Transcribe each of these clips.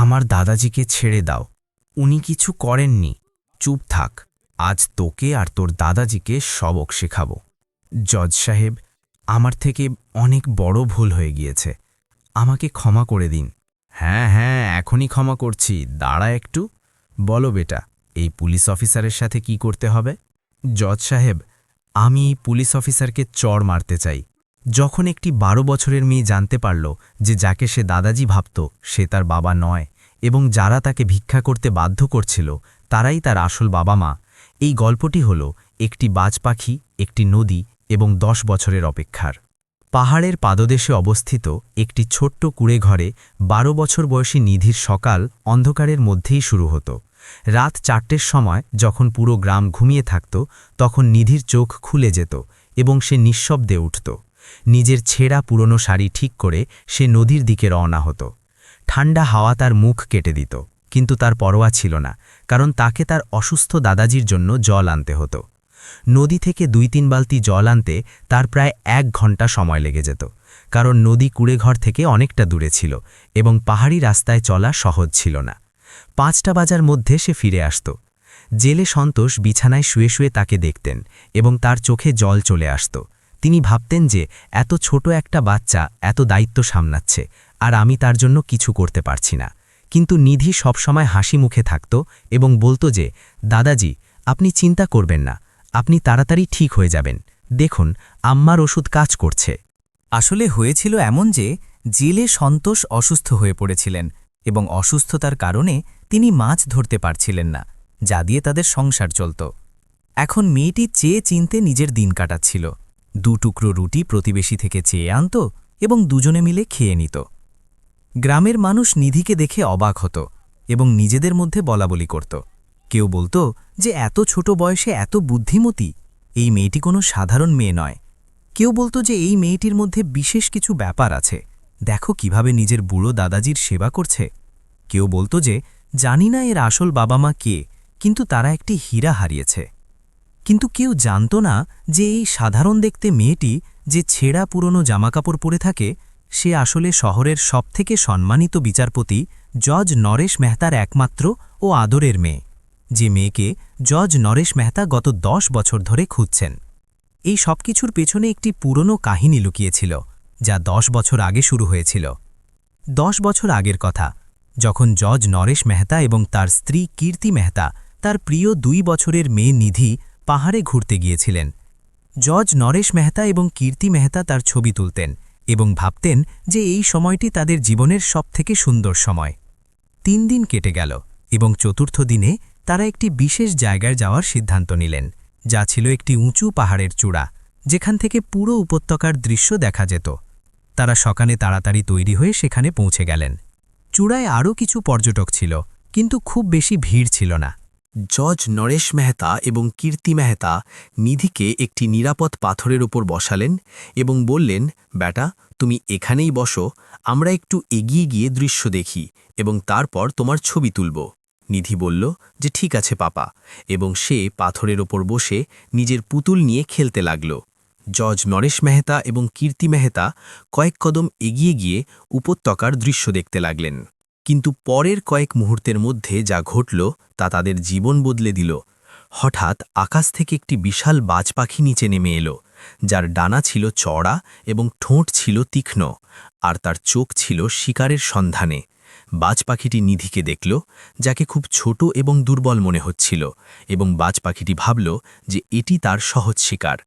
আমার দাদাজিকে ছেড়ে দাও, উনি কিছু করেননি। চুপ থাক, আজ তোকে আর তোর দাদাজিকে সবক শেখাব। জজ সাহেব, আমার থেকে অনেক বড় ভুল হয়ে গিয়েছে, আমাকে ক্ষমা করে দিন। হ্যাঁ হ্যাঁ, এখনই ক্ষমা করছি, দাঁড়া একটু। বলো বেটা, এই পুলিশ অফিসারের সাথে কি করতে হবে? জজ সাহেব, আমি এই পুলিশ অফিসারকে চড় মারতে চাই। যখন একটি 12 বছরের মেয়ে জানতে পারল যে যাকে সে দাদাজি ভাবত সে তার বাবা নয়, এবং যারা তাকে ভিক্ষা করতে বাধ্য করছিল তারাই তার আসল বাবা মা। এই গল্পটি হল একটি বাজ পাখি, একটি নদী এবং 10 বছরের অপেক্ষার। পাহাড়ের পাদদেশে অবস্থিত একটি ছোট্ট কুঁড়ে ঘরে 12 বছর বয়সী নিধির সকাল অন্ধকারের মধ্যেই শুরু হতো। রাত 4টের সময় যখন পুরো গ্রাম ঘুমিয়ে থাকত, তখন নিধির চোখ খুলে যেত এবং সে নিঃশব্দে উঠত। নিজের ছেঁড়া পুরনো শাড়ি ঠিক করে সে নদীর দিকে রওনা হতো। ঠান্ডা হাওয়া তার মুখ কেটে দিত, কিন্তু তার পরোয়া ছিল না, কারণ তাকে তার অসুস্থ দাদাজির জন্য জল আনতে হতো। নদী থেকে 2-3 বালতি জল আনতে তার প্রায় 1 ঘন্টা সময় লেগে যেত, কারণ নদী কুঁড়েঘর থেকে অনেকটা দূরে ছিল এবং পাহাড়ি রাস্তায় চলা সহজ ছিল না। 5টা বাজার মধ্যে সে ফিরে আসত। জেলে সন্তোষ বিছানায় শুয়ে শুয়ে তাকে দেখতেন এবং তার চোখে জল চলে আসত। তিনি ভাবতেন যে এত ছোট একটা বাচ্চা এত দায়িত্ব সামলাচ্ছে, আর আমি তার জন্য কিছু করতে পারছি না। কিন্তু নিধি সবসময় হাসি মুখে থাকত এবং বলতো যে, দাদাজি, আপনি চিন্তা করবেন না, আপনি তাড়াতাড়ি ঠিক হয়ে যাবেন, দেখুন আম্মার ওষুধ কাজ করছে। আসলে হয়েছিল এমন যে জেলে সন্তোষ অসুস্থ হয়ে পড়েছিলেন এবং অসুস্থতার কারণে তিনি মাছ ধরতে পারছিলেন না, যা দিয়ে তাদের সংসার চলত। এখন মেয়েটি চেয়ে চিনতে নিজের দিন কাটাচ্ছিল। 2 টুকরো রুটি প্রতিবেশী থেকে চেয়ে আনত এবং দুজনে মিলে খেয়ে নিত। গ্রামের মানুষ নিধিকে দেখে অবাক হতো এবং নিজেদের মধ্যে বলাবলি করত। কেউ বলতো যে এত ছোট বয়সে এত বুদ্ধিমতী, এই মেয়েটি কোনো সাধারণ মেয়ে নয়। কেউ বলতো যে এই মেয়েটির মধ্যে বিশেষ কিছু ব্যাপার আছে, দেখো কিভাবে নিজের বুড়ো দাদাজির সেবা করছে। কেউ বলতো যে জানি না এর আসল বাবা মা কে, কিন্তু তারা একটি হীরা হারিয়েছে। কিন্তু কেউ জানত না যে এই সাধারণ দেখতে মেয়েটি যে ছেঁড়া পুরনো জামাকাপড় পরে থাকে, সে আসলে শহরের সবথেকে সম্মানিত বিচারপতি জজ নরেশ মেহতার একমাত্র ও আদরের মেয়ে, যে মেয়েকে জজ নরেশ মেহতা গত 10 বছর ধরে খুঁজছেন। এই সবকিছুর পেছনে একটি পুরনো কাহিনী লুকিয়েছিল, যা 10 বছর আগে শুরু হয়েছিল। 10 বছর আগের কথা, যখন জজ নরেশ মেহতা এবং তার স্ত্রী কীর্তি মেহতা তার প্রিয় 2 বছরের মেয়ে নিধি পাহাড়ে ঘুরতে গিয়েছিলেন। জজ নরেশ মেহতা এবং কীর্তি মেহতা তার ছবি তুলতেন এবং ভাবতেন যে এই সময়টি তাদের জীবনের সবথেকে সুন্দর সময়। 3 দিন কেটে গেল এবং চতুর্থ দিনে তারা একটি বিশেষ জায়গায় যাওয়ার সিদ্ধান্ত নিলেন, যা ছিল একটি উঁচু পাহাড়ের চূড়া, যেখান থেকে পুরো উপত্যকার দৃশ্য দেখা যেত। তারা সকালে তাড়াতাড়ি তৈরি হয়ে সেখানে পৌঁছে গেলেন। চূড়ায় আরও কিছু পর্যটক ছিল, কিন্তু খুব বেশি ভিড় ছিল না। জজ নরেশ মেহতা এবং কীর্তি মেহতা নিধিকে একটি নিরাপদ পাথরের উপর বসালেন এবং বললেন, বেটা, তুমি এখানেই বসো, আমরা একটু এগিয়ে গিয়ে দৃশ্য দেখি এবং তারপর তোমার ছবি তুলব। নিধি বলল যে ঠিক আছে পাপা, এবং সে পাথরের ওপর বসে নিজের পুতুল নিয়ে খেলতে লাগল। জজ নরেশ মেহতা এবং কীর্তি মেহতা কয়েক কদম এগিয়ে গিয়ে উপত্যকার দৃশ্য দেখতে লাগলেন। কিন্তু পরের কয়েক মুহূর্তের মধ্যে যা ঘটল তা তাদের জীবন বদলে দিল। হঠাৎ আকাশ থেকে একটি বিশাল বাজ পাখি নিচে নেমে এলো, যার ডানা ছিল চওড়া এবং ঠোঁট ছিল তীক্ষ্ণ, আর তার চোখ ছিল শিকারের সন্ধানে। বাজ পাখিটি নিধিকে দেখল, যাকে খুব ছোট এবং দুর্বল মনে হচ্ছিল, এবং বাজ পাখিটি ভাবল যে এটি তার সহজ শিকার।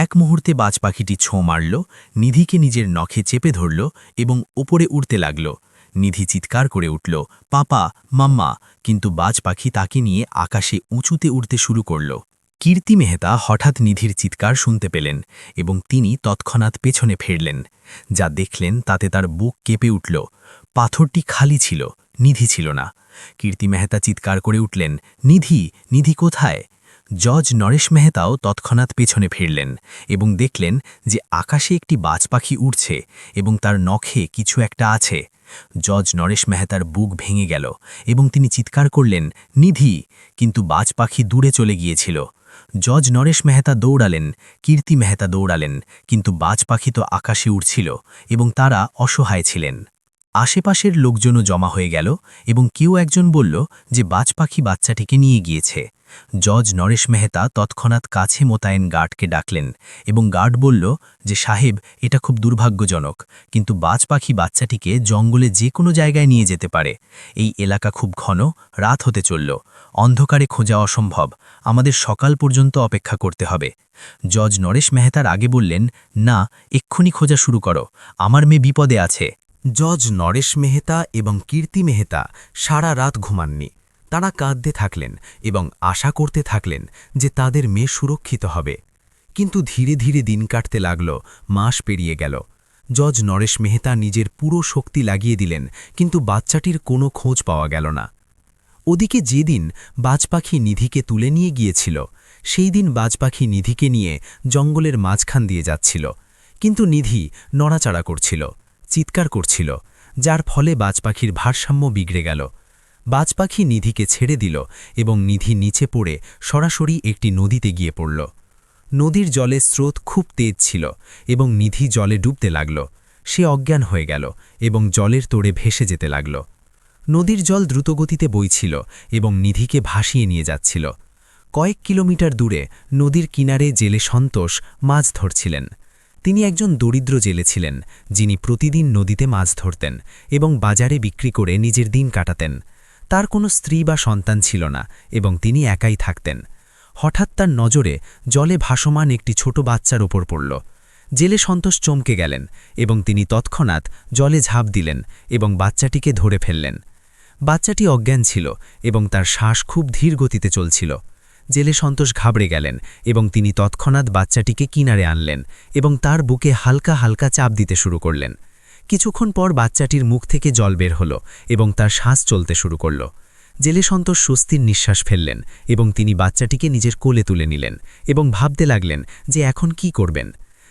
এক মুহূর্তে বাজ পাখিটি ছোঁ মারল, নিধিকে নিজের নখে চেপে ধরল এবং ওপরে উড়তে লাগল। নিধি চিৎকার করে উঠল, পাপা, মাম্মা, কিন্তু বাজ পাখি তাকে নিয়ে আকাশে উঁচুতে উড়তে শুরু করল। কীর্তি মেহতা হঠাৎ নিধির চিৎকার শুনতে পেলেন এবং তিনি তৎক্ষণাৎ পেছনে ফিরলেন। যা দেখলেন তাতে তার বুক কেঁপে উঠল। পাথরটি খালি ছিল, নিধি ছিল না। কীর্তি মেহতা চিৎকার করে উঠলেন, নিধি, নিধি কোথায়? জজ নরেশ মেহতাও তৎক্ষণাৎ পেছনে ফিরলেন এবং দেখলেন যে আকাশে একটি বাজ পাখি উড়ছে এবং তার নখে কিছু একটা আছে। জজ নরেশ মেহতার বুক ভেঙে গেল এবং তিনি চিৎকার করলেন, নিধি, কিন্তু বাজ পাখি দূরে চলে গিয়েছিল। জজ নরেশ মেহতা দৌড়ালেন, কীর্তি মেহতা দৌড়ালেন, কিন্তু বাজ পাখি তো আকাশে উড়ছিল এবং তারা অসহায় ছিলেন। আশেপাশের লোকজনও জমা হয়ে গেল এবং কেউ একজন বলল যে বাজ পাখি বাচ্চাটিকে নিয়ে গিয়েছে। জজ নরেশ মেহতা তৎক্ষণাৎ কাছে মোতায়েন গার্ডকে ডাকলেন এবং গার্ড বলল যে সাহেব, এটা খুব দুর্ভাগ্যজনক, কিন্তু বাজ পাখি বাচ্চাটিকে জঙ্গলে যে কোনো জায়গায় নিয়ে যেতে পারে। এই এলাকা খুব ঘন, রাত হতে চলল, অন্ধকারে খোঁজা অসম্ভব, আমাদের সকাল পর্যন্ত অপেক্ষা করতে হবে। জজ নরেশ মেহতার আগে বললেন, না, এক্ষুনি খোঁজা শুরু করো, আমার মেয়ে বিপদে আছে। জজ নরেশ মেহতা এবং কীর্তি মেহতা সারা রাত ঘুমাননি। তারা কাঁদতে থাকলেন এবং আশা করতে থাকলেন যে তাদের মেয়ে সুরক্ষিত হবে। কিন্তু ধীরে ধীরে দিন কাটতে লাগল, মাস পেরিয়ে গেল। জজ নরেশ মেহতা নিজের পুরো শক্তি লাগিয়ে দিলেন, কিন্তু বাচ্চাটির কোনো খোঁজ পাওয়া গেল না। ওদিকে যেদিন বাজপাখি নিধিকে তুলে নিয়ে গিয়েছিল, সেই দিন বাজপাখি নিধিকে নিয়ে জঙ্গলের মাঝখান দিয়ে যাচ্ছিল, কিন্তু নিধি নড়াচড়া করছিল, চিৎকার করছিল, যার ফলে বাজপাখির ভারসাম্য বিগড়ে গেল। বাজপাখি নিধিকে ছেড়ে দিল এবং নিধি নিচে পড়ে সরাসরি একটি নদীতে গিয়ে পড়ল। নদীর জলের স্রোত খুব তেজ ছিল এবং নিধি জলে ডুবতে লাগল। সে অজ্ঞান হয়ে গেল এবং জলের তোড়ে ভেসে যেতে লাগল। নদীর জল দ্রুতগতিতে বইছিল এবং নিধিকে ভাসিয়ে নিয়ে যাচ্ছিল। কয়েক কিলোমিটার দূরে নদীর কিনারে জেলে সন্তোষ মাছ ধরছিলেন। তিনি একজন দরিদ্র জেলে ছিলেন, যিনি প্রতিদিন নদীতে মাছ ধরতেন এবং বাজারে বিক্রি করে নিজের দিন কাটাতেন। তার কোনো স্ত্রী বা সন্তান ছিল না এবং তিনি একাই থাকতেন। হঠাৎ তার নজরে জলে ভাসমান একটি ছোট বাচ্চার ওপর পড়ল। জেলে সন্তোষ চমকে গেলেন এবং তিনি তৎক্ষণাৎ জলে ঝাঁপ দিলেন এবং বাচ্চাটিকে ধরে ফেললেন। বাচ্চাটি অজ্ঞান ছিল এবং তার শ্বাস খুব ধীর গতিতে চলছিল। জেলে সন্তোষ ঘাবড়ে গেলেন এবং তিনি তৎক্ষণাৎ বাচ্চাটিকে কিনারে আনলেন এবং তার বুকে হালকা হালকা চাপ দিতে শুরু করলেন। কিছুক্ষণ পর বাচ্চাটির মুখ থেকে জল বের হলো এবং তার শ্বাস চলতে শুরু করল। জেলে সন্তোষ স্বস্তির নিঃশ্বাস ফেললেন এবং তিনি বাচ্চাটিকে নিজের কোলে তুলে নিলেন এবং ভাবতে লাগলেন যে এখন কি করবেন।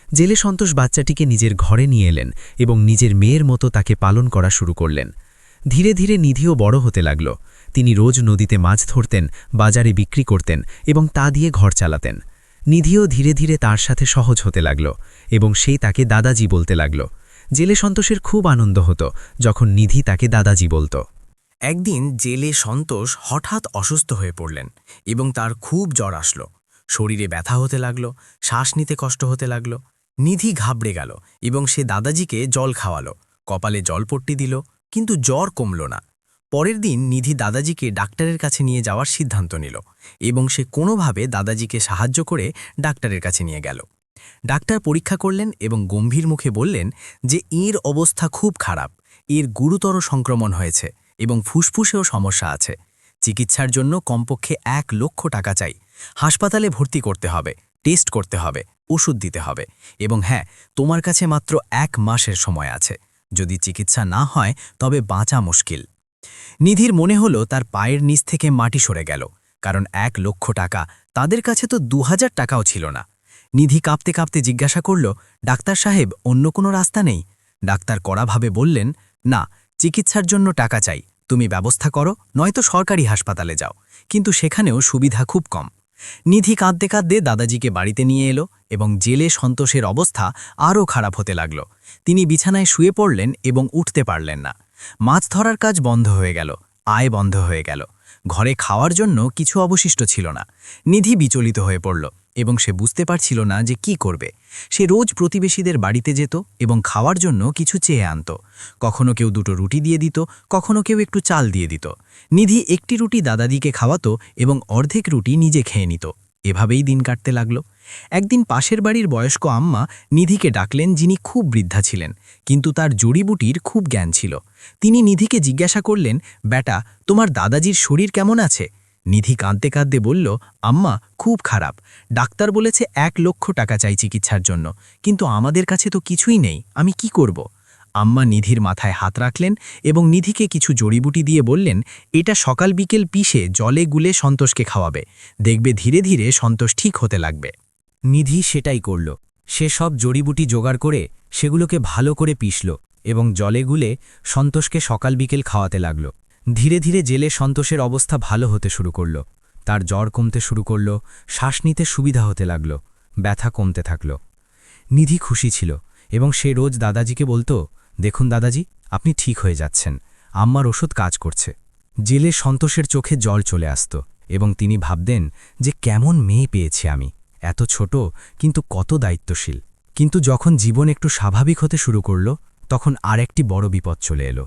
জেলে সন্তোষ বাচ্চাটিকে নিজের ঘরে নিয়ে এলেন এবং নিজের মেয়ের মতো তাকে পালন করা শুরু করলেন। ধীরে ধীরে নিধিও বড় হতে লাগল। তিনি রোজ নদীতে মাছ ধরতেন, বাজারে বিক্রি করতেন এবং তা দিয়ে ঘর চালাতেন। নিধিও ধীরে ধীরে তার সাথে সহজ হতে লাগল এবং সেই তাকে দাদাজি বলতে লাগল। জেলে সন্তোষের খুব আনন্দ হতো যখন নিধি তাকে দাদাজি বলত। একদিন জেলে সন্তোষ হঠাৎ অসুস্থ হয়ে পড়লেন এবং তার খুব জ্বর আসলো। শরীরে ব্যথা হতে লাগল, শ্বাস নিতে কষ্ট হতে লাগল। নিধি ঘাবড়ে গেল এবং সে দাদাজিকে জল খাওয়ালো, কপালে জলপট্টি দিল, কিন্তু জ্বর কমল না। পরের দিন নিধি দাদাজিকে ডাক্তারের কাছে নিয়ে যাওয়ার সিদ্ধান্ত নিল এবং সে কোনোভাবে দাদাজিকে সাহায্য করে ডাক্তারের কাছে নিয়ে গেল। ডাক্তার পরীক্ষা করলেন এবং গম্ভীর মুখে বললেন যে এর অবস্থা খুব খারাপ, এর গুরুতর সংক্রমণ হয়েছে এবং ফুসফুসেও সমস্যা আছে। চিকিৎসার জন্য কমপক্ষে 1 লক্ষ টাকা চাই। হাসপাতালে ভর্তি করতে হবে, টেস্ট করতে হবে, ওষুধ দিতে হবে এবং হ্যাঁ, তোমার কাছে মাত্র 1 মাসের সময় আছে। যদি চিকিৎসা না হয় তবে বাঁচা মুশকিল। নিধির মনে হলো তার পায়ের নিচ থেকে মাটি সরে গেল, কারণ 1 লক্ষ টাকা তাদের কাছে তো 2000 টাকাও ছিল না। নিধি কাঁপতে কাঁপতে জিজ্ঞাসা করল, ডাক্তার সাহেব, অন্য কোনো রাস্তা নেই? ডাক্তার কড়াভাবে বললেন, না, চিকিৎসার জন্য টাকা চাই, তুমি ব্যবস্থা করো, নয়তো সরকারি হাসপাতালে যাও, কিন্তু সেখানেও সুবিধা খুব কম। নিধি কাঁদতে কাঁদতে দাদাজিকে বাড়িতে নিয়ে এলো এবং জেলে সন্তোষের অবস্থা আরও খারাপ হতে লাগল। তিনি বিছানায় শুয়ে পড়লেন এবং উঠতে পারলেন না। মাছ ধরার কাজ বন্ধ হয়ে গেল, আয় বন্ধ হয়ে গেল, ঘরে খাওয়ার জন্য কিছু অবশিষ্ট ছিল না। নিধি বিচলিত হয়ে পড়ল এবং সে বুঝতে পারছিল না যে কি করবে। সে রোজ প্রতিবেশীদের বাড়িতে যেত এবং খাওয়ার জন্য কিছু চেয়ে আনত। কখনো কেউ 2টো রুটি দিয়ে দিত, কখনো কেউ একটু চাল দিয়ে দিত। নিধি একটি রুটি দাদাদিকে খাওয়াতো এবং অর্ধেক রুটি নিজে খেয়ে নিত। এভাবেই দিন কাটতে লাগল। একদিন পাশের বাড়ির বয়স্ক আম্মা নিধিকে ডাকলেন, যিনি খুব বৃদ্ধা ছিলেন, কিন্তু তার জড়িবুটির খুব জ্ঞান ছিল। তিনি নিধিকে জিজ্ঞাসা করলেন, বেটা, তোমার দাদাজির শরীর কেমন আছে? নিধি কাঁদতে কাঁদতে বলল, আম্মা, খুব খারাপ। ডাক্তার বলেছে 1 লক্ষ টাকা চাই চিকিৎসার জন্য, কিন্তু আমাদের কাছে তো কিছুই নেই, আমি কি করব? আম্মা নিধির মাথায় হাত রাখলেন এবং নিধিকে কিছু জড়িবুটি দিয়ে বললেন, এটা সকাল বিকেল পিষে জলে গুলে সন্তোষকে খাওয়াবে, দেখবে ধীরে ধীরে সন্তোষ ঠিক হতে লাগবে। নিধি সেটাই করল। সে সব জড়িবুটি জোগাড় করে সেগুলোকে ভালো করে পিষল এবং জলে গুলে সন্তোষকে সকাল বিকেল খাওয়াতে লাগল। ধীরে ধীরে জেলে সন্তোষের অবস্থা ভালো হতে শুরু করল। তার জ্বর কমতে শুরু করল, শ্বাস নিতে সুবিধা হতে লাগল, ব্যথা কমতে থাকল। নিধি খুশি ছিল এবং সে রোজ দাদাজিকে বলতো দেখুন দাদাজি, আপনি ঠিক হয়ে যাচ্ছেন। আম্মার ওষুধ কাজ করছে। জেলে সন্তোষের চোখে জল চলে আসত এবং তিনি ভাবতেন যে কেমন মেয়ে পেয়েছি আমি, এত ছোট কিন্তু কত দায়িত্বশীল। কিন্তু যখন জীবন একটু স্বাভাবিক হতে শুরু করল, তখন আর একটি বড় বিপদ চলে এলো।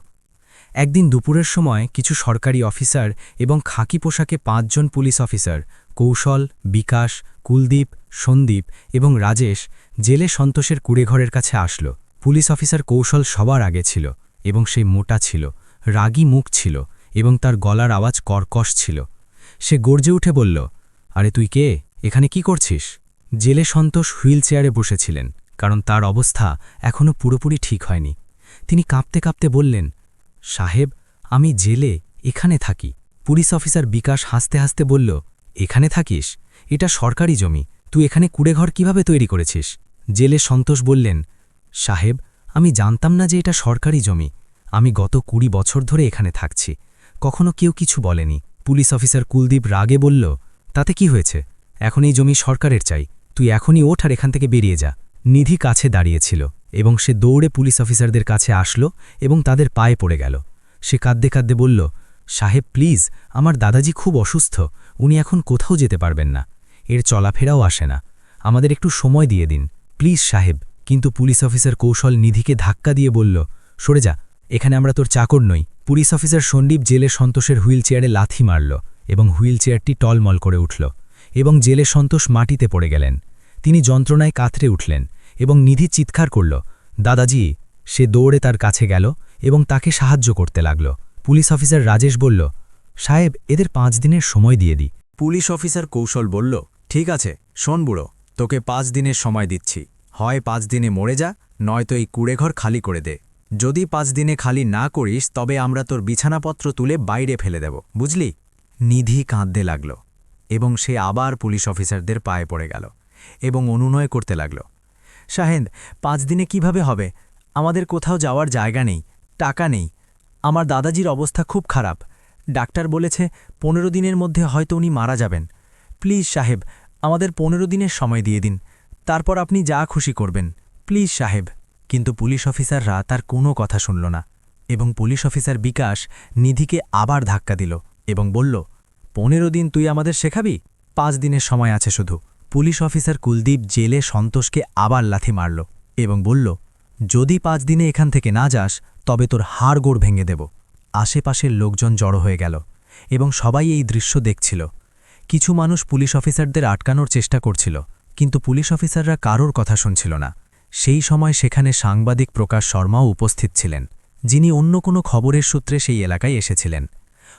একদিন দুপুরের সময় কিছু সরকারি অফিসার এবং খাকি পোশাকে 5 জন পুলিশ অফিসার, কৌশল, বিকাশ, কুলদীপ, সন্দীপ এবং রাজেশ জেলে সন্তোষের কুড়েঘরের কাছে আসলো। পুলিশ অফিসার কৌশল সবার আগে ছিল এবং সেই মোটা ছিল, রাগী মুখ ছিল এবং তার গলার আওয়াজ কর্কশ ছিল। সে গর্জে উঠে বলল, আরে তুই কে? এখানে কি করছিস? জেলে সন্তোষ হুইল চেয়ারে বসেছিলেন, কারণ তার অবস্থা এখনও পুরোপুরি ঠিক হয়নি। তিনি কাঁপতে কাঁপতে বললেন, সাহেব, আমি জেলে এখানে থাকি। পুলিশ অফিসার বিকাশ হাসতে হাসতে বলল, এখানে থাকিস? এটা সরকারি জমি, তুই এখানে কুড়েঘর কিভাবে তৈরি করেছিস? জেলে সন্তোষ বললেন, সাহেব, আমি জানতাম না যে এটা সরকারি জমি। আমি গত 20 বছর ধরে এখানে থাকছি, কখনো কেউ কিছু বলেনি। পুলিশ অফিসার কুলদীপ রাগে বলল, তাতে কি হয়েছে? এখন এই জমি সরকারের চাই, তুই এখনই ওঠ আর এখান থেকে বেরিয়ে যা। নিধি কাছে দাঁড়িয়েছিল এবং সে দৌড়ে পুলিশ অফিসারদের কাছে আসলো এবং তাদের পায়ে পড়ে গেল। সে কাঁদতে কাঁদতে বলল, সাহেব প্লিজ, আমার দাদাজি খুব অসুস্থ, উনি এখন কোথাও যেতে পারবেন না, এর চলাফেরাও আসে না, আমাদের একটু সময় দিয়ে দিন প্লিজ সাহেব। কিন্তু পুলিশ অফিসার কৌশল নিধিকে ধাক্কা দিয়ে বলল, সরে যা, এখানে আমরা তোর চাকর নই। পুলিশ অফিসার সন্দীপ জেলে সন্তোষের হুইল চেয়ারে লাথি মারল এবং হুইল চেয়ারটি টলমল করে উঠল এবং জেলে সন্তোষ মাটিতে পড়ে গেলেন। তিনি যন্ত্রণায় কাতরে উঠলেন এবং নিধি চিৎকার করল, দাদাজি। সে দৌড়ে তার কাছে গেল এবং তাকে সাহায্য করতে লাগল। পুলিশ অফিসার রাজেশ বলল, সাহেব, এদের 5 দিনের সময় দিয়ে দিই। পুলিশ অফিসার কৌশল বলল, ঠিক আছে, শোন বুড়ো, তোকে 5 দিনের সময় দিচ্ছি। হয় 5 দিনে মরে যা, নয়তো এই কুড়েঘর খালি করে দে। যদি 5 দিনে খালি না করিস তবে আমরা তোর বিছানাপত্র তুলে বাইরে ফেলে দেব, বুঝলি? নিধি কাঁদতে লাগল এবং সে আবার পুলিশ অফিসারদের পায়ে পড়ে গেল এবং অনুনয় করতে লাগল, শাহেদ, 5 দিনে কিভাবে হবে? আমাদের কোথাও যাওয়ার জায়গা নেই, টাকা নেই, আমার দাদাজির অবস্থা খুব খারাপ। ডাক্তার বলেছে 15 দিনের মধ্যে হয়তো উনি মারা যাবেন। প্লিজ সাহেব, আমাদের 15 দিনের সময় দিয়ে দিন, তারপর আপনি যা খুশি করবেন, প্লিজ সাহেব। কিন্তু পুলিশ অফিসাররা তার কোনো কথা শুনল না এবং পুলিশ অফিসার বিকাশ নিধিকে আবার ধাক্কা দিল এবং বলল, 15 দিন তুই আমাদের শেখাবি? 5 দিনের সময় আছে শুধু। পুলিশ অফিসার কুলদীপ জেলে সন্তোষকে আবার লাথি মারল এবং বলল, যদি 5 দিনে এখান থেকে না যাস তবে তোর হাড়গোড় ভেঙে দেব। আশেপাশের লোকজন জড়ো হয়ে গেল এবং সবাই এই দৃশ্য দেখছিল। কিছু মানুষ পুলিশ অফিসারদের আটকানোর চেষ্টা করছিল, কিন্তু পুলিশ অফিসাররা কারোর কথা শুনছিল না। সেই সময় সেখানে সাংবাদিক প্রকাশ শর্মাও উপস্থিত ছিলেন, যিনি অন্য কোনো খবরের সূত্রে সেই এলাকায় এসেছিলেন।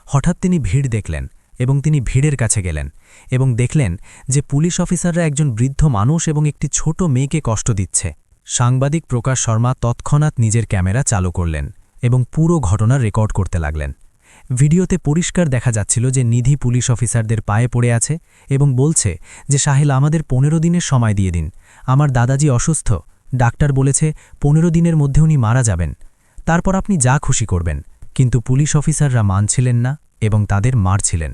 হঠাৎ তিনি ভিড় দেখলেন এবং তিনি ভিড়ের কাছে গেলেন এবং দেখলেন যে পুলিশ অফিসাররা একজন বৃদ্ধ মানুষ এবং একটি ছোট মেয়েকে কষ্ট দিচ্ছে। সাংবাদিক প্রকাশ শর্মা তৎক্ষণাৎ নিজের ক্যামেরা চালু করলেন এবং পুরো ঘটনা রেকর্ড করতে লাগলেন। ভিডিওতে পরিষ্কার দেখা যাচ্ছিল যে নিধি পুলিশ অফিসারদের পায়ে পড়ে আছে এবং বলছে যে সাহেল, আমাদের 15 দিনের সময় দিয়ে দিন, আমার দাদাজি অসুস্থ, ডাক্তার বলেছে 15 দিনের মধ্যে উনি মারা যাবেন, তারপর আপনি যা খুশি করবেন। কিন্তু পুলিশ অফিসাররা মানছিলেন না এবং তাদের মারছিলেন।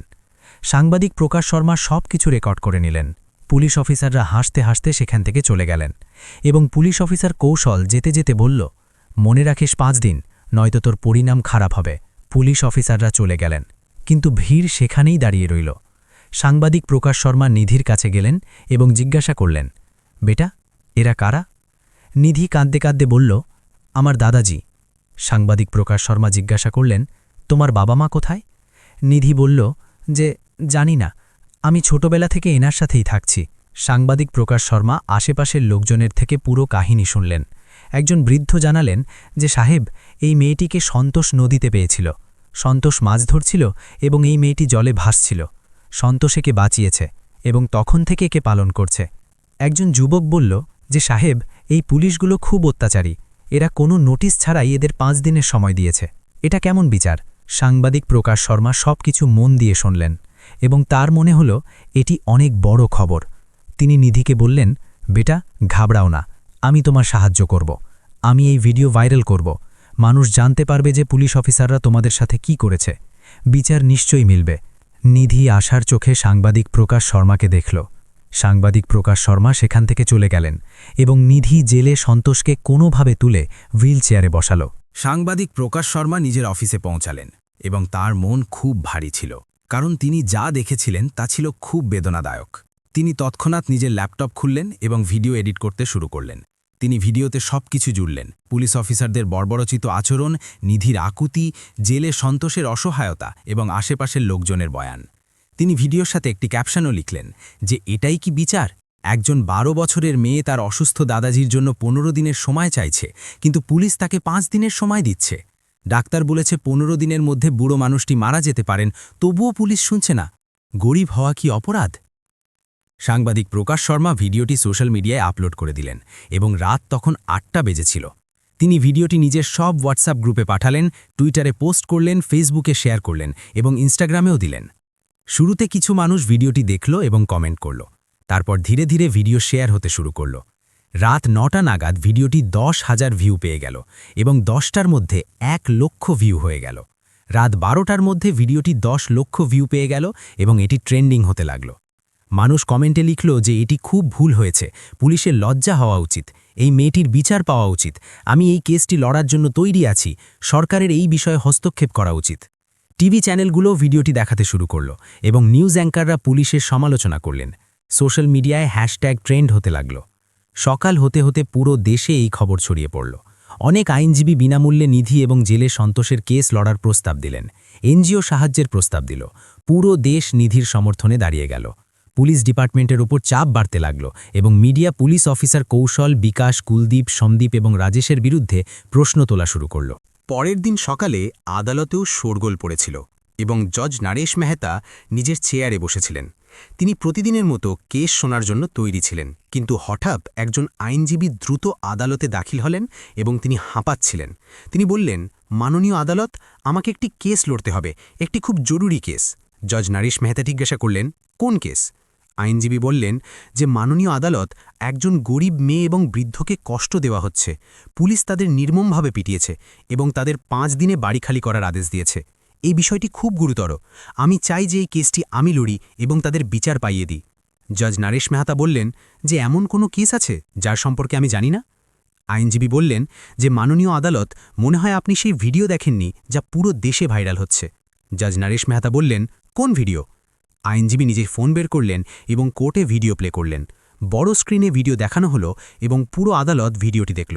সাংবাদিক প্রকাশ শর্মা সব কিছু রেকর্ড করে নিলেন। পুলিশ অফিসাররা হাসতে হাসতে সেখান থেকে চলে গেলেন এবং পুলিশ অফিসার কৌশল যেতে যেতে বলল, মনে রাখিস 5 দিন, নয়তো তোর পরিণাম খারাপ হবে। পুলিশ অফিসাররা চলে গেলেন, কিন্তু ভিড় সেখানেই দাঁড়িয়ে রইল। সাংবাদিক প্রকাশ শর্মা নিধির কাছে গেলেন এবং জিজ্ঞাসা করলেন, বেটা, এরা কারা? নিধি কাঁদতে কাঁদতে বলল, আমার দাদাজি। সাংবাদিক প্রকাশ শর্মা জিজ্ঞাসা করলেন, তোমার বাবা মা কোথায়? নিধি বলল যে, জানি না, আমি ছোটবেলা থেকে এনার সাথেই থাকছি। সাংবাদিক প্রকাশ শর্মা আশেপাশের লোকজনের থেকে পুরো কাহিনী শুনলেন। একজন বৃদ্ধ জানালেন যে, সাহেব, এই মেয়েটিকে সন্তোষ নদীতে পেয়েছিল। সন্তোষ মাছ ধরছিল এবং এই মেয়েটি জলে ভাসছিল। সন্তোষ একে বাঁচিয়েছে এবং তখন থেকে একে পালন করছে। একজন যুবক বলল যে, সাহেব, এই পুলিশগুলো খুব অত্যাচারী, এরা কোনো নোটিশ ছাড়াই এদের 5 দিনের সময় দিয়েছে, এটা কেমন বিচার? সাংবাদিক প্রকাশ শর্মা সব কিছু মন দিয়ে শুনলেন এবং তার মনে হল এটি অনেক বড় খবর। তিনি নিধিকে বললেন, বেটা, ঘাবড়াও না, আমি তোমার সাহায্য করব। আমি এই ভিডিও ভাইরাল করব, মানুষ জানতে পারবে যে পুলিশ অফিসাররা তোমাদের সাথে কি করেছে, বিচার নিশ্চয়ই মিলবে। নিধি আশার চোখে সাংবাদিক প্রকাশ শর্মাকে দেখল সাংবাদিক প্রকাশ শর্মা সেখান থেকে চলে গেলেন এবং নিধি জেলে সন্তোষকে কোনোভাবে তুলে হুইল চেয়ারে বসাল। সাংবাদিক প্রকাশ শর্মা নিজের অফিসে পৌঁছালেন এবং তার মন খুব ভারী ছিল, কারণ তিনি যা দেখেছিলেন তা ছিল খুব বেদনাদায়ক। তিনি তৎক্ষণাৎ নিজের ল্যাপটপ খুললেন এবং ভিডিও এডিট করতে শুরু করলেন। তিনি ভিডিওতে সবকিছু জুড়লেন: পুলিশ অফিসারদের বর্বরচিত আচরণ, নিধির আকুতি, জেলে সন্তোষের অসহায়তা এবং আশেপাশের লোকজনের বয়ান। তিনি ভিডিওর সাথে একটি ক্যাপশনও লিখলেন যে এটাই কি বিচার? একজন 12 বছরের মেয়ে তার অসুস্থ দাদাজির জন্য 15 দিনের সময় চাইছে, কিন্তু পুলিশ তাকে 5 দিনের সময় দিচ্ছে। ডাক্তার বলেছে 15 দিনের মধ্যে বুড়ো মানুষটি মারা যেতে পারেন, তবুও পুলিশ শুনছে না। গরিব হওয়া কি অপরাধ? সাংবাদিক প্রকাশ শর্মা ভিডিওটি সোশ্যাল মিডিয়ায় আপলোড করে দিলেন এবং রাত তখন 8টা বেজেছিল। তিনি ভিডিওটি নিজের সব হোয়াটসঅ্যাপ গ্রুপে পাঠালেন, টুইটারে পোস্ট করলেন, ফেসবুকে শেয়ার করলেন এবং ইনস্টাগ্রামেও দিলেন। শুরুতে কিছু মানুষ ভিডিওটি দেখল এবং কমেন্ট করল। তারপর ধীরে ধীরে ভিডিও শেয়ার হতে শুরু করল। রাত 9টা নাগাদ ভিডিওটি 10,000 ভিউ পেয়ে গেল এবং 10টার মধ্যে 1 লক্ষ ভিউ হয়ে গেল। রাত 12টার মধ্যে ভিডিওটি 10 লক্ষ ভিউ পেয়ে গেল এবং এটি ট্রেন্ডিং হতে লাগল। মানুষ কমেন্টে লিখল যে এটি খুব ভুল হয়েছে, পুলিশের লজ্জা হওয়া উচিত, এই মেয়েটির বিচার পাওয়া উচিত, আমি এই কেসটি লড়ার জন্য তৈরি আছি, সরকারের এই বিষয়ে হস্তক্ষেপ করা উচিত। টিভি চ্যানেলগুলো ভিডিওটি দেখাতে শুরু করল এবং নিউজ অ্যাঙ্কাররা পুলিশের সমালোচনা করলেন। সোশ্যাল মিডিয়ায় হ্যাশট্যাগ ট্রেন্ড হতে লাগল। সকাল হতে হতে পুরো দেশে এই খবর ছড়িয়ে পড়ল। অনেক আইনজীবী বিনামূল্যে নিধি এবং জেলে সন্তোষের কেস লড়ার প্রস্তাব দিলেন। এনজিও সাহায্যের প্রস্তাব দিল। পুরো দেশ নিধির সমর্থনে দাঁড়িয়ে গেল। পুলিশ ডিপার্টমেন্টের উপর চাপ বাড়তে লাগল এবং মিডিয়া পুলিশ অফিসার কৌশল, বিকাশ, কুলদীপ, সন্দীপ এবং রাজেশের বিরুদ্ধে প্রশ্ন তোলা শুরু করল। পরের দিন সকালে আদালতেও শোরগোল পড়েছিল এবং জজ নরেশ মেহতা নিজের চেয়ারে বসেছিলেন। তিনি প্রতিদিনের মতো কেস শোনার জন্য তৈরি ছিলেন, কিন্তু হঠাৎ একজন আইনজীবী দ্রুত আদালতে দাখিল হলেন এবং তিনি হাঁপাচ্ছিলেন। তিনি বললেন, মাননীয় আদালত, আমাকে একটি কেস লড়তে হবে, একটি খুব জরুরি কেস। জজ নরেশ মেহতা জিজ্ঞাসা করলেন, কোন কেস? আইনজীবী বললেন যে, মাননীয় আদালত, একজন গরিব মেয়ে এবং বৃদ্ধকে কষ্ট দেওয়া হচ্ছে। পুলিশ তাদের নির্মমভাবে পিটিয়েছে এবং তাদের 5 দিনে বাড়ি খালি করার আদেশ দিয়েছে। এই বিষয়টি খুব গুরুতর। আমি চাই যে এই কেসটি আমি লড়ি এবং তাদের বিচার পাইয়ে দিই। জজ নরেশ মেহতা বললেন যে, এমন কোনো কেস আছে যার সম্পর্কে আমি জানি না? আইনজীবী বললেন যে, মাননীয় আদালত, মনে হয় আপনি সেই ভিডিও দেখেননি যা পুরো দেশে ভাইরাল হচ্ছে। জজ নরেশ মেহতা বললেন, কোন ভিডিও? আইনজীবী নিজের ফোন বের করলেন এবং কোর্টে ভিডিও প্লে করলেন। বড় স্ক্রিনে ভিডিও দেখানো হলো এবং পুরো আদালত ভিডিওটি দেখল।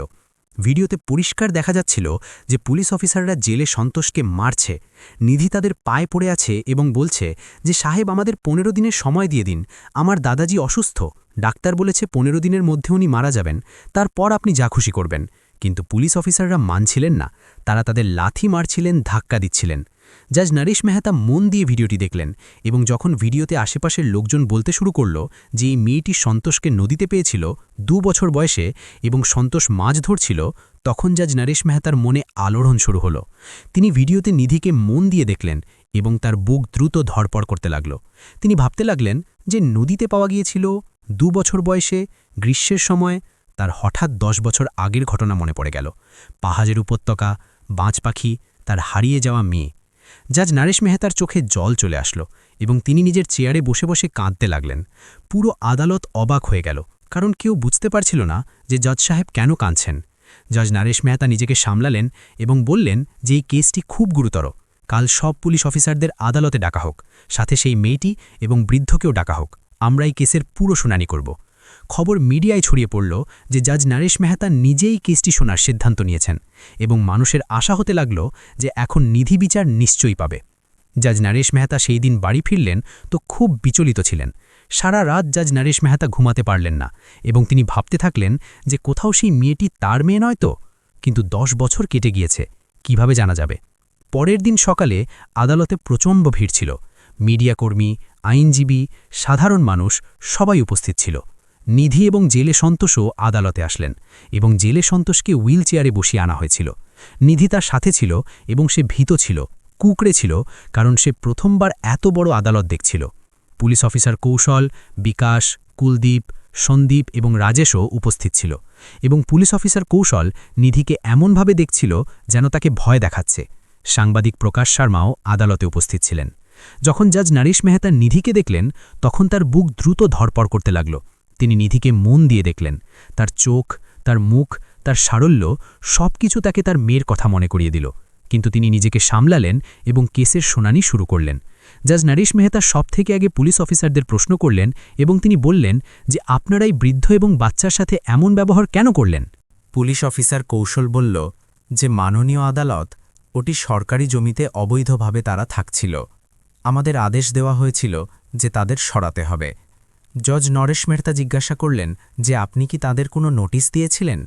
ভিডিওতে পরিষ্কার দেখা যাচ্ছিল যে পুলিশ অফিসাররা জেলে সন্তোষকে মারছে। নিধি তাদের পায়ে পড়ে আছে এবং বলছে যে, সাহেব, আমাদের 15 দিনের সময় দিয়ে দিন, আমার দাদাজি অসুস্থ, ডাক্তার বলেছে 15 দিনের মধ্যে উনি মারা যাবেন, তারপর আপনি যা খুশি করবেন। কিন্তু পুলিশ অফিসাররা মানছিলেন না, তারা তাদের লাথি মারছিলেন, ধাক্কা দিচ্ছিলেন। জজ নরেশ মেহতা মন দিয়ে ভিডিওটি দেখলেন এবং যখন ভিডিওতে আশেপাশের লোকজন বলতে শুরু করল যে এই মেয়েটি সন্তোষকে নদীতে পেয়েছিল 2 বছর বয়সে এবং সন্তোষ মাছ ধরছিল, তখন জজ নরেশ মেহতার মনে আলোড়ন শুরু হলো। তিনি ভিডিওতে নিধিকে মন দিয়ে দেখলেন এবং তার বুক দ্রুত ধড়পড় করতে লাগল। তিনি ভাবতে লাগলেন যে নদীতে পাওয়া গিয়েছিল 2 বছর বয়সে, গ্রীষ্মের সময়। তার হঠাৎ 10 বছর আগের ঘটনা মনে পড়ে গেল। পাহাড়ের উপত্যকা, বাজ পাখি, তার হারিয়ে যাওয়া মেয়ে। জজ নরেশ মেহতার চোখে জল চলে আসলো এবং তিনি নিজের চেয়ারে বসে বসে কাঁদতে লাগলেন। পুরো আদালত অবাক হয়ে গেল, কারণ কেউ বুঝতে পারছিল না যে জজ সাহেব কেন কাঁদছেন। জজ নরেশ মেহতা নিজেকে সামলালেন এবং বললেন যে এই কেসটি খুব গুরুতর। কাল সব পুলিশ অফিসারদের আদালতে ডাকা হোক, সাথে সেই মেয়েটি এবং বৃদ্ধকেও ডাকা হোক। আমরা এই কেসের পুরো শুনানি করব। খবর মিডিয়ায় ছড়িয়ে পড়ল যে জজ নরেশ মেহতা নিজেই কেসটি শোনার সিদ্ধান্ত নিয়েছেন এবং মানুষের আশা হতে লাগল যে এখন নিধি বিচার নিশ্চয়ই পাবে। জজ নরেশ মেহতা সেই দিন বাড়ি ফিরলেন তো খুব বিচলিত ছিলেন। সারা রাত জজ নরেশ মেহতা ঘুমাতে পারলেন না এবং তিনি ভাবতে থাকলেন যে কোথাও সেই মেয়েটি তার মেয়ে নয় তো। কিন্তু 10 বছর কেটে গিয়েছে, কিভাবে জানা যাবে? পরের দিন সকালে আদালতে প্রচণ্ড ভিড় ছিল। মিডিয়াকর্মী, আইনজীবী, সাধারণ মানুষ সবাই উপস্থিত ছিল। নিধি এবং জেলে সন্তোষও আদালতে আসলেন এবং জেলে সন্তোষকে হুইল চেয়ারে বসিয়ে আনা হয়েছিল। নিধি তার সাথে ছিল এবং সে ভীত ছিল, কুঁকড়ে ছিল, কারণ সে প্রথমবার এত বড় আদালত দেখছিল। পুলিশ অফিসার কৌশল, বিকাশ, কুলদীপ, সন্দীপ এবং রাজেশও উপস্থিত ছিল এবং পুলিশ অফিসার কৌশল নিধিকে এমনভাবে দেখছিল যেন তাকে ভয় দেখাচ্ছে। সাংবাদিক প্রকাশ শর্মাও আদালতে উপস্থিত ছিলেন। যখন জাজ নরেশ মেহতা নিধিকে দেখলেন তখন তার বুক দ্রুত ধড়পড় করতে লাগল। তিনি নিধিকে মন দিয়ে দেখলেন। তার চোখ, তার মুখ, তার সারল্য সবকিছু তাকে তার মেয়ের কথা মনে করিয়ে দিল। কিন্তু তিনি নিজেকে সামলালেন এবং কেসের শুনানি শুরু করলেন। জাজ নরেশ মেহতা সবথেকে আগে পুলিশ অফিসারদের প্রশ্ন করলেন এবং তিনি বললেন যে আপনারাই বৃদ্ধ এবং বাচ্চার সাথে এমন ব্যবহার কেন করলেন? পুলিশ অফিসার কৌশল বলল যে মাননীয় আদালত, ওটি সরকারি জমিতে অবৈধভাবে তারা থাকছিল। আমাদের আদেশ দেওয়া হয়েছিল যে তাদের সরাতে হবে। জজ নরেশ মেহতা জিজ্ঞাসা করলেন যে আপনি কি তাদের কোনো নোটিশ দিয়েছিলেন?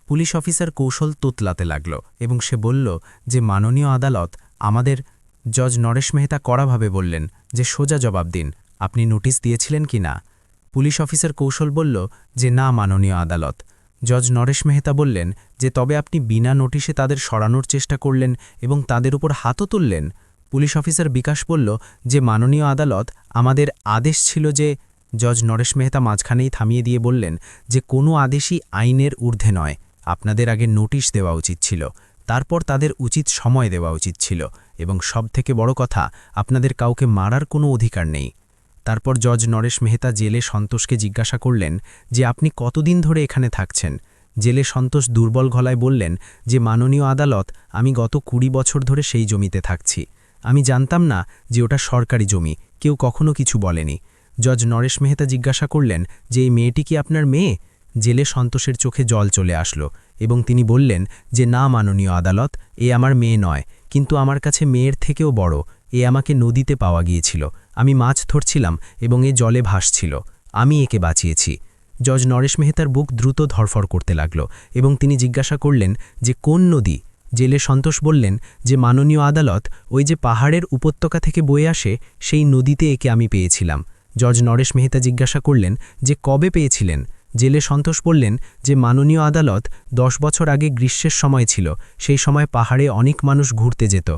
পুলিশ অফিসার কৌশল তোতলাতে লাগল এবং সে বলল যে মাননীয় আদালত, আমাদের। জজ নরেশ মেহতা কড়াভাবে বললেন যে সোজা জবাব দিন, আপনি নোটিশ দিয়েছিলেন কি না? পুলিশ অফিসার কৌশল বলল যে না মাননীয় আদালত। জজ নরেশ মেহতা বললেন যে তবে আপনি বিনা নোটিশে তাদের সরানোর চেষ্টা করলেন এবং তাদের উপর হাতও তুললেন। পুলিশ অফিসার বিকাশ বলল যে মাননীয় আদালত, আমাদের আদেশ ছিল যে। জজ নরেশ মেহতা মাঝখানেই থামিয়ে দিয়ে বললেন যে কোনো আদেশই আইনের ঊর্ধ্বে নয়। আপনাদের আগে নোটিশ দেওয়া উচিত ছিল, তারপর তাদের উচিত সময় দেওয়া উচিত ছিল, এবং সবথেকে বড় কথা, আপনাদের কাউকে মারার কোনো অধিকার নেই। তারপর জজ নরেশ মেহতা জেলে সন্তোষকে জিজ্ঞাসা করলেন যে আপনি কতদিন ধরে এখানে থাকছেন? জেলে সন্তোষ দুর্বল গলায় বললেন যে মাননীয় আদালত, আমি গত 20 বছর ধরে সেই জমিতে থাকছি। আমি জানতাম না যে ওটা সরকারি জমি, কেউ কখনো কিছু বলেনি। জজ নরেশ মেহতা জিজ্ঞাসা করলেন যে এই মেয়েটি কি আপনার মেয়ে? জেলে সন্তোষের চোখে জল চলে আসলো এবং তিনি বললেন যে না মাননীয় আদালত, এ আমার মেয়ে নয়, কিন্তু আমার কাছে মেয়ের থেকেও বড়। এ আমাকে নদীতে পাওয়া গিয়েছিল, আমি মাছ ধরছিলাম এবং এ জলে ভাসছিল, আমি একে বাঁচিয়েছি। জজ নরেশ মেহতার বুক দ্রুত ধরফর করতে লাগল এবং তিনি জিজ্ঞাসা করলেন যে কোন নদী? জেলে সন্তোষ বললেন যে মাননীয় আদালত, ওই যে পাহাড়ের উপত্যকা থেকে বয়ে আসে সেই নদীতে একে আমি পেয়েছিলাম। জজ নরেশ মেহতা জিজ্ঞাসা করলেন যে কবে পেয়েছিলেন? জেলে সন্তোষ বললেন যে মাননীয় আদালত, 10 বছর আগে গ্রীষ্মের সময় ছিল, সেই সময় পাহাড়ে অনেক মানুষ ঘুরতে যেত।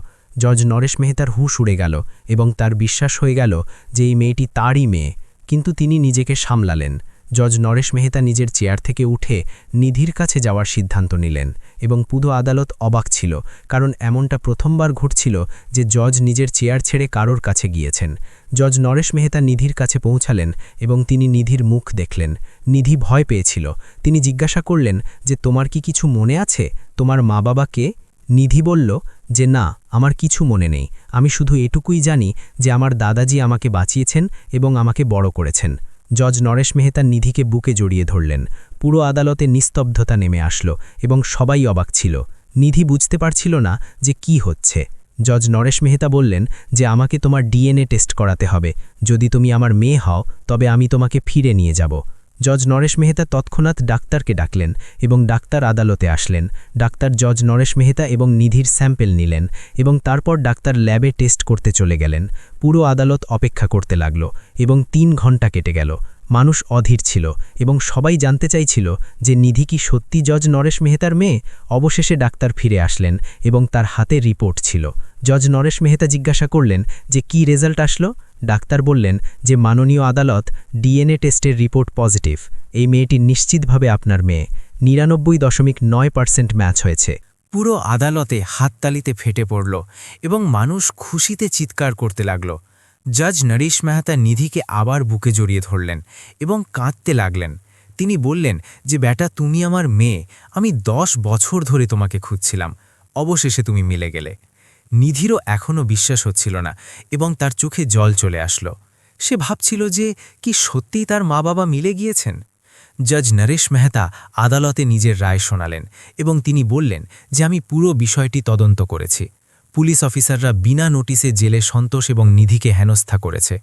জজ নরেশ মেহতার হুঁশ উড়ে গেল এবং তার বিশ্বাস হয়ে গেল যে এই মেয়েটি তারই মেয়ে, কিন্তু তিনি নিজেকে সামলালেন। জজ নরেশ মেহতা নিজের চেয়ার থেকে উঠে নিধির কাছে যাওয়ার সিদ্ধান্ত নিলেন এবং পুরো আদালত অবাক ছিল, কারণ এমনটা প্রথমবার ঘটছিল যে জজ নিজের চেয়ার ছেড়ে কারোর কাছে গিয়েছেন। জজ নরেশ মেহতা নিধির কাছে পৌঁছালেন এবং তিনি নিধির মুখ দেখলেন। নিধি ভয় পেয়েছিল। তিনি জিজ্ঞাসা করলেন যে তোমার কি কিছু মনে আছে? তোমার মা বাবা কে? নিধি বলল যে না, আমার কিছু মনে নেই। আমি শুধু এটুকুই জানি যে আমার দাদাজি আমাকে বাঁচিয়েছেন এবং আমাকে বড় করেছেন। জজ নরেশ মেহতা নিধিকে বুকে জড়িয়ে ধরলেন। পুরো আদালতে নিস্তব্ধতা নেমে আসলো এবং সবাই অবাক ছিল। নিধি বুঝতে পারছিল না যে কি হচ্ছে। জজ নরেশ মেহতা বললেন যে আমাকে তোমার ডিএনএ টেস্ট করাতে হবে। যদি তুমি আমার মেয়ে হও তবে আমি তোমাকে ফিরে নিয়ে যাব। জজ নরেশ মেহতা তৎক্ষণাৎ ডাক্তারকে ডাকলেন এবং ডাক্তার আদালতে আসলেন। ডাক্তার জজ নরেশ মেহতা এবং নিধির স্যাম্পেল নিলেন এবং তারপর ডাক্তার ল্যাবে টেস্ট করতে চলে গেলেন। পুরো আদালত অপেক্ষা করতে লাগল এবং 3 ঘণ্টা কেটে গেল। মানুষ অধীর ছিল এবং সবাই জানতে চাইছিল যে নিধি কি সত্যি জজ নরেশ মেহতার মেয়ে। অবশেষে ডাক্তার ফিরে আসলেন এবং তার হাতে রিপোর্ট ছিল। জজ নরেশ মেহতা জিজ্ঞাসা করলেন যে কি রেজাল্ট আসলো? ডাক্তার বললেন যে মাননীয় আদালত, ডিএনএ টেস্টের রিপোর্ট পজিটিভ। এই মেয়েটি নিশ্চিতভাবে আপনার মেয়ে। 99.9% ম্যাচ হয়েছে। পুরো আদালতে হাততালিতে ফেটে পড়ল এবং মানুষ খুশিতে চিৎকার করতে লাগল। জজ নরেশ মেহতা নিধিকে আবার বুকে জড়িয়ে ধরলেন এবং কাঁদতে লাগলেন। তিনি বললেন যে বেটা, তুমি আমার মেয়ে, আমি 10 বছর ধরে তোমাকে খুঁজছিলাম, অবশেষে তুমি মিলে গেলে। নিধিরও এখনও বিশ্বাস হচ্ছিল না এবং তার চোখে জল চলে আসলো। সে ভাবছিল যে কি সত্যিই তার মা বাবা মিলে গিয়েছেন। জজ নরেশ মেহতা আদালতে নিজের রায় শোনালেন এবং তিনি বললেন যে আমি পুরো বিষয়টি তদন্ত করেছি। পুলিশ অফিসাররা বিনা নোটিশে জেলে সন্তোষ এবং নিধিকে হেনস্থা করেছে।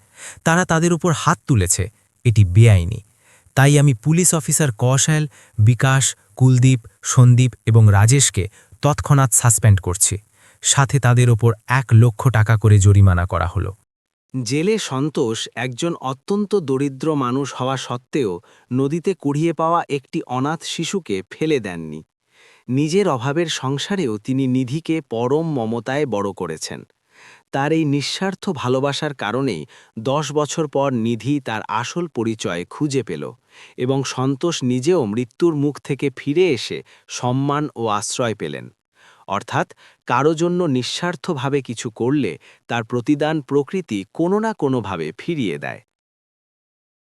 তারা তাদের উপর হাত তুলেছে, এটি বেআইনি। তাই আমি পুলিশ অফিসার কৌশল, বিকাশ, কুলদীপ, সন্দীপ এবং রাজেশকে তৎক্ষণাৎ সাসপেন্ড করছি। সাথে তাদের ওপর 1 লক্ষ টাকা করে জরিমানা করা হলো। জেলে সন্তোষ একজন অত্যন্ত দরিদ্র মানুষ হওয়া সত্ত্বেও নদীতে কুড়িয়ে পাওয়া একটি অনাথ শিশুকে ফেলে দেননি। নিজের অভাবের সংসারেও তিনি নিধিকে পরম মমতায় বড় করেছেন। তার এই নিঃস্বার্থ ভালোবাসার কারণেই 10 বছর পর নিধি তার আসল পরিচয় খুঁজে পেল এবং সন্তোষ নিজেও মৃত্যুর মুখ থেকে ফিরে এসে সম্মান ও আশ্রয় পেলেন। অর্থাৎ কারো জন্য নিঃস্বার্থভাবে কিছু করলে তার প্রতিদান প্রকৃতি কোনো না কোনোভাবে ফিরিয়ে দেয়।